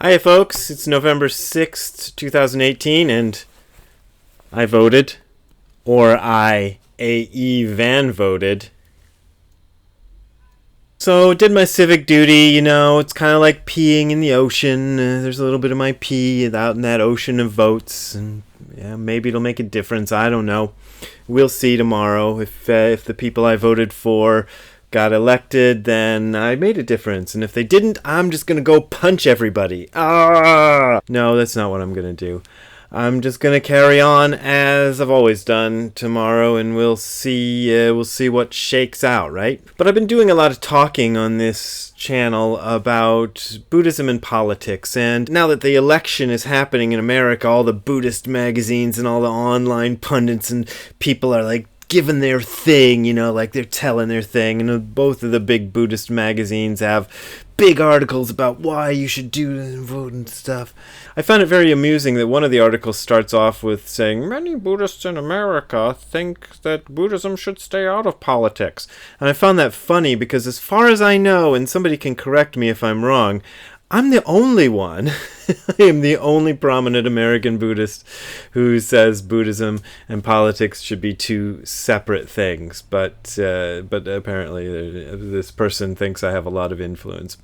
Hi, folks. It's November 6th, 2018, and I voted, or I, A.E. Van voted. So, did my civic duty, it's kind of like peeing in the ocean. There's a little bit of my pee out in that ocean of votes, and maybe it'll make a difference. I don't know. We'll see tomorrow. If the people I voted for got elected, then I made a difference. And if they didn't, I'm just going to go punch everybody. No, that's not what I'm going to do. I'm just going to carry on as I've always done tomorrow, and we'll see what shakes out, right? But I've been doing a lot of talking on this channel about Buddhism and politics, and now that the election is happening in America, all the Buddhist magazines and all the online pundits and people are like giving their thing, like they're telling their thing, and both of the big Buddhist magazines have big articles about why you should do and vote and stuff. I found it very amusing that one of the articles starts off with saying, many Buddhists in America think that Buddhism should stay out of politics. And I found that funny because as far as I know, and somebody can correct me if I'm wrong, I'm the only one. I am the only prominent American Buddhist who says Buddhism and politics should be two separate things. But apparently this person thinks I have a lot of influence.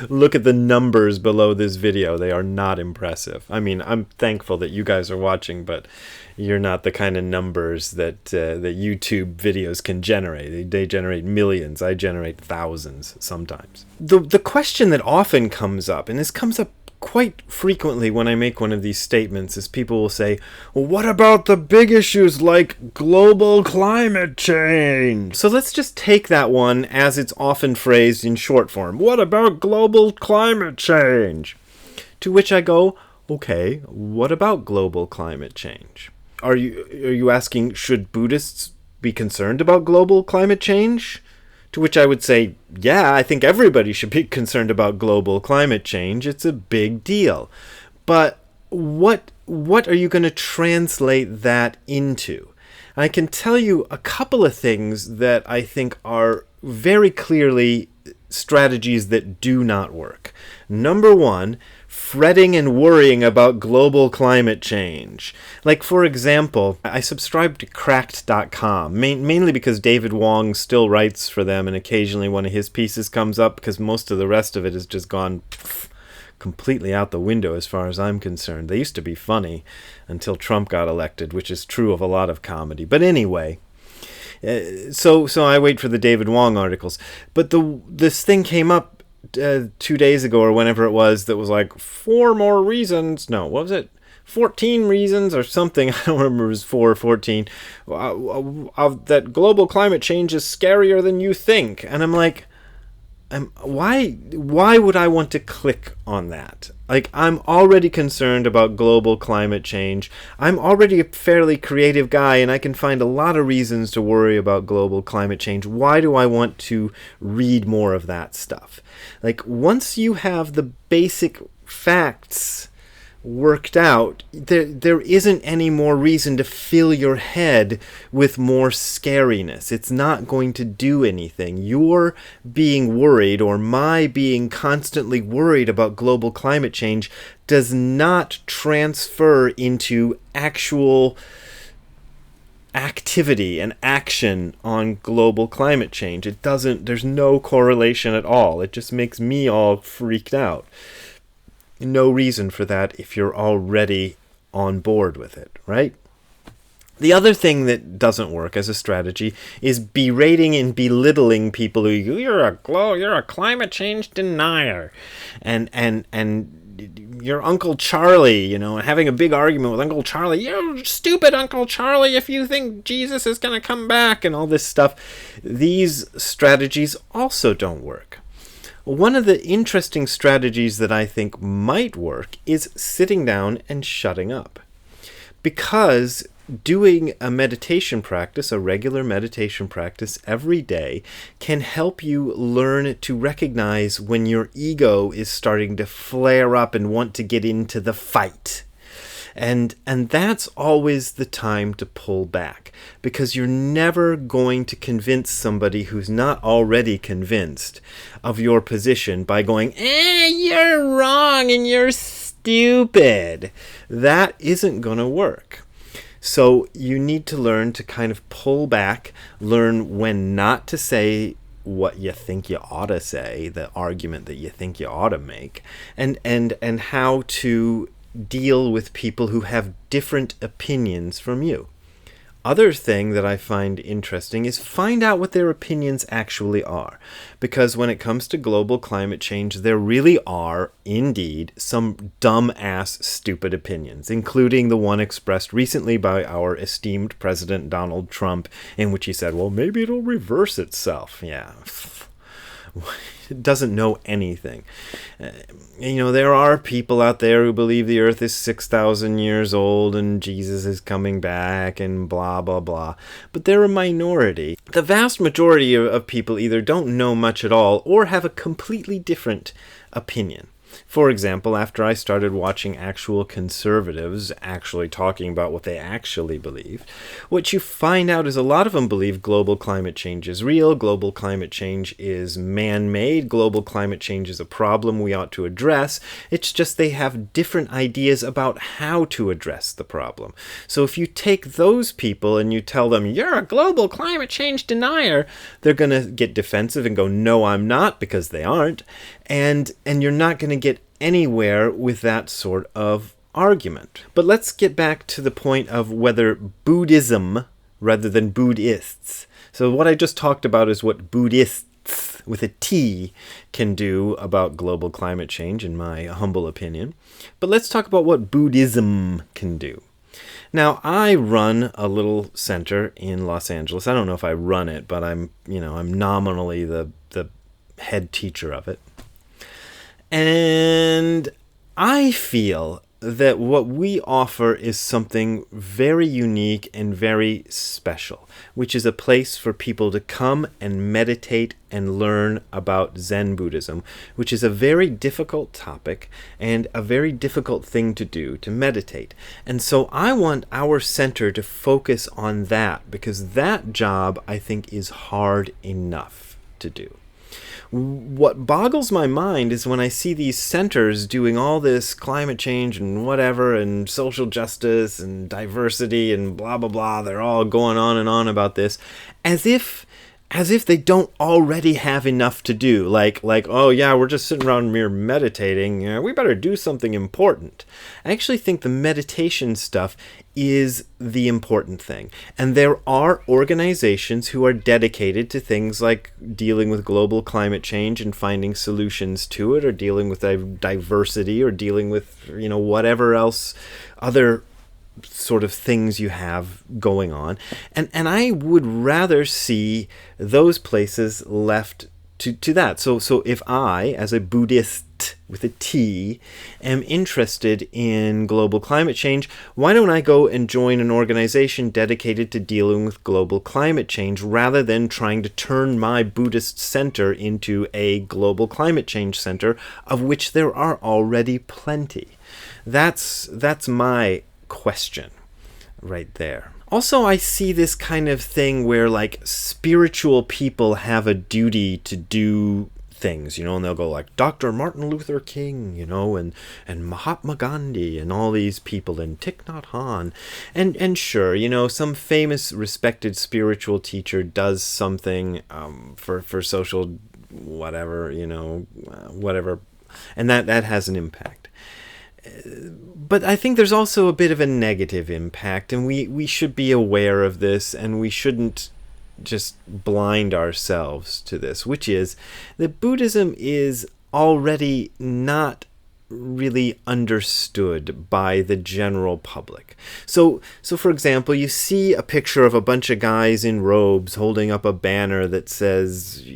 Look at the numbers below this video. They are not impressive. I mean, I'm thankful that you guys are watching, but you're not the kind of numbers that YouTube videos can generate. They generate millions. I generate thousands sometimes. The question that often comes up, and this comes up quite frequently when I make one of these statements, is people will say, well, what about the big issues like global climate change? So let's just take that one as it's often phrased in short form. What about global climate change? To which I go, okay, what about global climate change? Are you asking, should Buddhists be concerned about global climate change? To which I would say, yeah, I think everybody should be concerned about global climate change. It's a big deal. But what are you going to translate that into? I can tell you a couple of things that I think are very clearly strategies that do not work. Number one, fretting and worrying about global climate change. Like, for example, I subscribe to Cracked.com, mainly because David Wong still writes for them, and occasionally one of his pieces comes up, because most of the rest of it has just gone completely out the window as far as I'm concerned. They used to be funny until Trump got elected, which is true of a lot of comedy. But anyway, so I wait for the David Wong articles. But this thing came up 2 days ago or whenever it was that was like 14 reasons or something. I don't remember, it was 4 or 14 that global climate change is scarier than you think. And I'm like, why would I want to click on that? Like, I'm already concerned about global climate change. I'm already a fairly creative guy, and I can find a lot of reasons to worry about global climate change. Why do I want to read more of that stuff? Like, once you have the basic facts worked out, there isn't any more reason to fill your head with more scariness. It's not going to do anything. Your being worried, or my being constantly worried about global climate change, does not transfer into actual activity and action on global climate change. It doesn't, there's no correlation at all. It just makes me all freaked out. No reason for that if you're already on board with it, right? The other thing that doesn't work as a strategy is berating and belittling people who you're a climate change denier, and your Uncle Charlie, having a big argument with Uncle Charlie. You're stupid, Uncle Charlie, if you think Jesus is going to come back, and all this stuff. These strategies also don't work. One of the interesting strategies that I think might work is sitting down and shutting up. Because doing a meditation practice, a regular meditation practice every day, can help you learn to recognize when your ego is starting to flare up and want to get into the fight. And that's always the time to pull back, because you're never going to convince somebody who's not already convinced of your position by going, you're wrong. wrong and you're stupid. That isn't going to work. So you need to learn to kind of pull back, learn when not to say what you think you ought to say, the argument that you think you ought to make, and how to deal with people who have different opinions from you. Other thing that I find interesting is find out what their opinions actually are. Because when it comes to global climate change, there really are, indeed, some dumb-ass stupid opinions, including the one expressed recently by our esteemed President Donald Trump, in which he said, well, maybe it'll reverse itself. Yeah. It doesn't know anything. There are people out there who believe the earth is 6,000 years old and Jesus is coming back and blah, blah, blah. But they're a minority. The vast majority of people either don't know much at all or have a completely different opinion. For example, after I started watching actual conservatives actually talking about what they actually believe, what you find out is a lot of them believe global climate change is real, global climate change is man-made, global climate change is a problem we ought to address. It's just they have different ideas about how to address the problem. So if you take those people and you tell them, you're a global climate change denier, they're going to get defensive and go, no, I'm not, because they aren't. And you're not going to get anywhere with that sort of argument. But let's get back to the point of whether Buddhism rather than Buddhists. So what I just talked about is what Buddhists with a T can do about global climate change, in my humble opinion. But let's talk about what Buddhism can do. Now, I run a little center in Los Angeles. I don't know if I run it, but I'm nominally the head teacher of it. And I feel that what we offer is something very unique and very special, which is a place for people to come and meditate and learn about Zen Buddhism, which is a very difficult topic and a very difficult thing to do, to meditate. And so I want our center to focus on that, because that job, I think, is hard enough to do. What boggles my mind is when I see these centers doing all this climate change and whatever and social justice and diversity and blah, blah, blah. They're all going on and on about this as if they don't already have enough to do. Like, oh yeah, we're just sitting around here meditating. We better do something important. I actually think the meditation stuff is the important thing. And there are organizations who are dedicated to things like dealing with global climate change and finding solutions to it, or dealing with diversity, or dealing with, whatever else other sort of things you have going on. And I would rather see those places left to that. So if I, as a Buddhist with a T, am interested in global climate change, why don't I go and join an organization dedicated to dealing with global climate change, rather than trying to turn my Buddhist center into a global climate change center, of which there are already plenty? That's my question right there. Also, I see this kind of thing where, like, spiritual people have a duty to do things, and they'll go like Dr. Martin Luther King, and Mahatma Gandhi and all these people, and Thich Nhat Hanh. And sure, some famous respected spiritual teacher does something for social whatever, whatever, and that has an impact. But I think there's also a bit of a negative impact, and we should be aware of this, and we shouldn't just blind ourselves to this, which is that Buddhism is already not really understood by the general public. So for example, you see a picture of a bunch of guys in robes holding up a banner that says,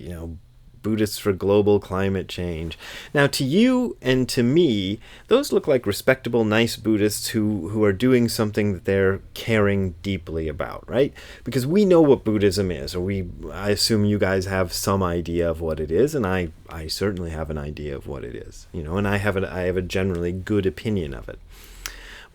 Buddhists for global climate change. Now, to you and to me, those look like respectable, nice Buddhists who are doing something that they're caring deeply about, right? Because we know what Buddhism is, or I assume you guys have some idea of what it is, and I certainly have an idea of what it is, and I have a generally good opinion of it.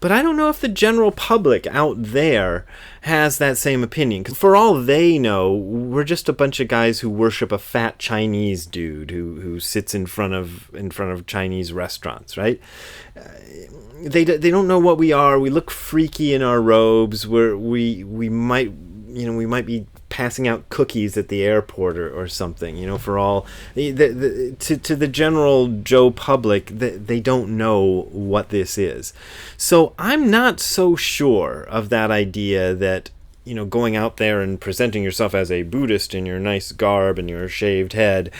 But I don't know if the general public out there has that same opinion. Because for all they know, we're just a bunch of guys who worship a fat Chinese dude who sits in front of Chinese restaurants, right? They don't know what we are. We look freaky in our robes. We might be passing out cookies at the airport or something, for all to the general Joe public, they don't know what this is. So I'm not so sure of that idea that going out there and presenting yourself as a Buddhist in your nice garb and your shaved head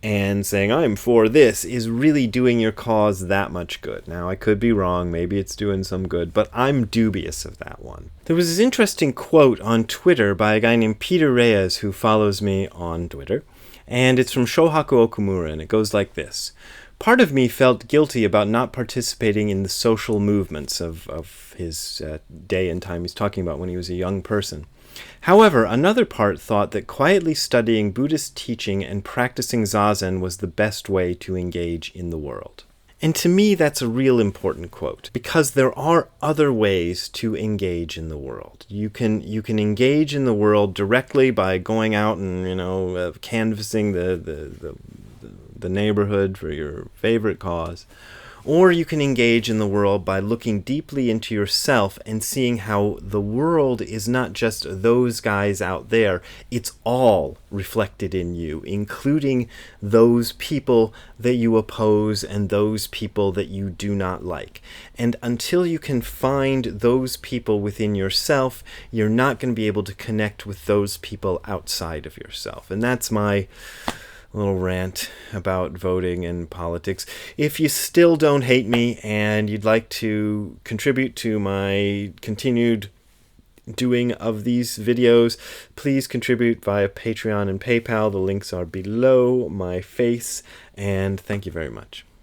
and saying I'm for this is really doing your cause that much good. Now, I could be wrong. Maybe it's doing some good, but I'm dubious of that one. There was this interesting quote on Twitter by a guy named Peter Reyes who follows me on Twitter, and it's from Shohaku Okumura, and it goes like this. Part of me felt guilty about not participating in the social movements of his day and time he's talking about when he was a young person. However, another part thought that quietly studying Buddhist teaching and practicing Zazen was the best way to engage in the world. And to me, that's a real important quote, because there are other ways to engage in the world. You can engage in the world directly by going out and canvassing the neighborhood for your favorite cause. Or you can engage in the world by looking deeply into yourself and seeing how the world is not just those guys out there, it's all reflected in you, including those people that you oppose and those people that you do not like. And until you can find those people within yourself, you're not going to be able to connect with those people outside of yourself. And that's my little rant about voting and politics. If you still don't hate me and you'd like to contribute to my continued doing of these videos, please contribute via Patreon and PayPal. The links are below my face, and thank you very much.